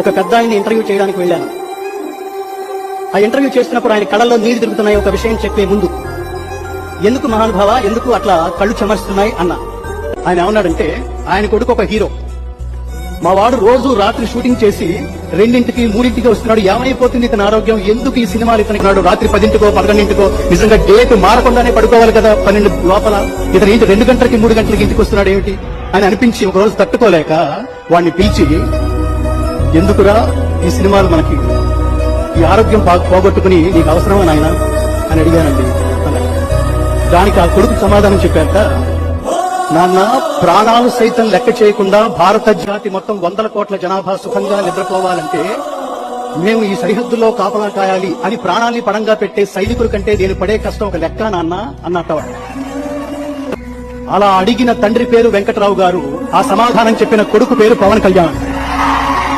ఒక పెద్ద ఆయన ఇంటర్వ్యూ చేయడానికి వెళ్ళాను. ఆ ఇంటర్వ్యూ చేస్తున్నప్పుడు ఆయన కళ్ళల్లో నీళ్లు తిరుగుతున్నాయి. ఒక విషయం చెప్పే ముందు, ఎందుకు మహానుభావ, ఎందుకు అట్లా కళ్ళు చెమరుస్తున్నాయి అన్న. ఆయన ఏమన్నాడంటే, ఆయన కొడుకు ఒక హీరో, మా వాడు రోజు రాత్రి షూటింగ్ చేసి 2ంటికి 3ంటికి వస్తున్నాడు, ఏమైపోతుంది ఇతని ఆరోగ్యం, ఎందుకు ఈ సినిమాలు ఇతనికి నాడు రాత్రి 10ంటికో 11ంటికో, నిజంగా డేట్ మారకుండానే పడుకోవాలి కదా 12 లోపల, ఇతను ఏంటి 2 గంటలకి 3 గంటలకి ఇంటికి వస్తున్నాడు ఏమిటి అని అనిపించి ఒక రోజు తట్టుకోలేక వాడిని పిలిచి, ఎందుకురా ఈ సినిమాలు మనకి, ఈ ఆరోగ్యం పోగొట్టుకుని నీకు అవసరమా నాయన అని అడిగానండి. దానికి ఆ కొడుకు సమాధానం చెప్పాక, నాన్న, ప్రాణాలు సైతం లెక్క చేయకుండా భారత జాతి మొత్తం 100 కోట్ల జనాభా సుఖంగా నిద్రపోవాలంటే మేము ఈ సరిహద్దుల్లో కాపలా కాయాలి అని ప్రాణాన్ని పడంగా పెట్టే సైనికుల కంటే నేను పడే కష్టం ఒక లెక్క నాన్న అన్నట్టవాడు. అలా అడిగిన తండ్రి పేరు వెంకటరావు గారు, ఆ సమాధానం చెప్పిన కొడుకు పేరు పవన్ కళ్యాణ్.